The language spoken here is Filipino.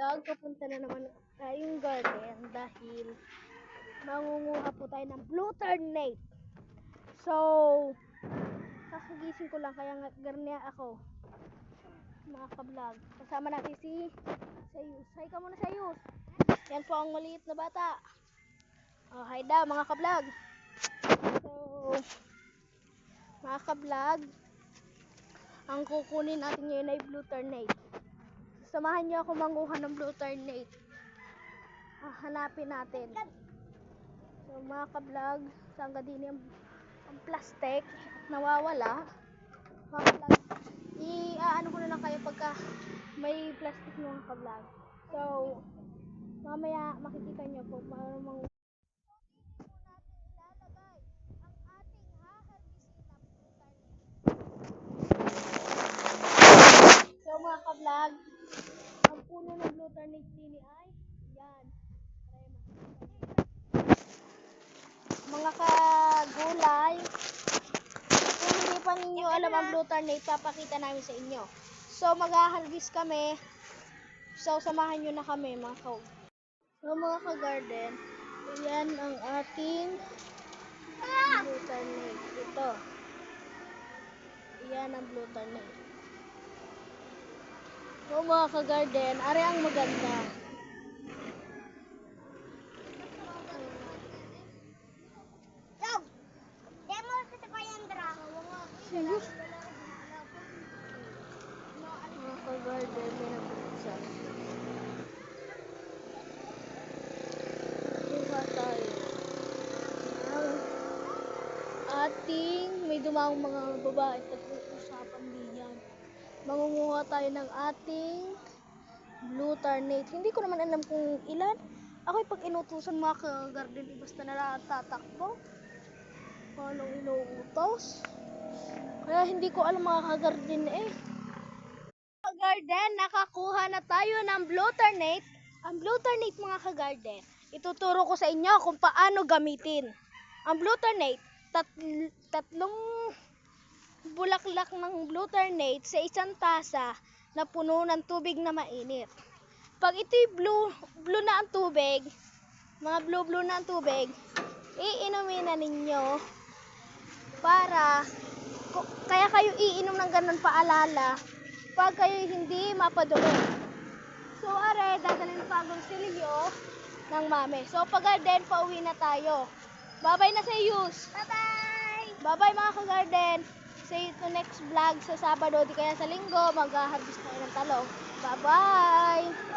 vlog, papunta na naman tayong garden dahil mangunguha po tayo ng blue ternate. So, kakagising ko lang kaya garnia ako. Mga ka-vlog. Kasama natin si Sayus. Hi ka muna, Sayus. Yan po ang maliit na bata. Oh, hi daw mga ka-vlog. So, mga ka-vlog, ang kukunin natin ngayon ay blue ternate. Samahan niyo ako manguha ng blue ternate. Hanapin natin. So mga ka-vlog, saan ka din ang plastic nawawala. Mga ka-vlog, i-ano ko na lang kayo pagka may plastic mga ka-vlog. So mamaya makikita niyo po paano manguha. So mga ka-vlog, ang puno ng blue ternate din ay yan. Mga kagulay, kung hindi pa ninyo alam ang blue ternate, papakita namin sa inyo. So mag-harvest kami. So samahan nyo na kami mga kag. So mga ka-garden, yan ang ating blue ternate. Ito. Yan ang blue ternate. So mga ka-garden, ari ang maganda. Serious? Mga ka-garden, may nabuksan. Kuha tayo. Ating may dumang mga babae pag-uusapan din yan. Mangunguha tayo ng ating blue ternate. Hindi ko naman alam kung ilan. Ako'y pag inutusan mga ka-garden, basta natatakbo. Anong inuutos? Kaya hindi ko alam mga ka-garden eh. Ka-garden, nakakuha na tayo ng blue ternate. Ang blue ternate mga ka-garden, ituturo ko sa inyo kung paano gamitin. Ang blue ternate, tatlong bulaklak ng blue ternate sa isang tasa na puno ng tubig na mainit. Pag ito'y blue na ang tubig, mga blue na ang tubig, iinumin na ninyo para, kaya kayo iinom ng ganun paalala pag kayo hindi mapadumi. So are, dadalhin pa ang silyo ng mami. So pag-garden, pauwi na tayo. Bye-bye na sa Yus. Bye-bye! Bye-bye mga ka-garden. See you to next vlog sa Sabado, di kaya sa Linggo, mag-harvest tayo ng talong. Bye-bye!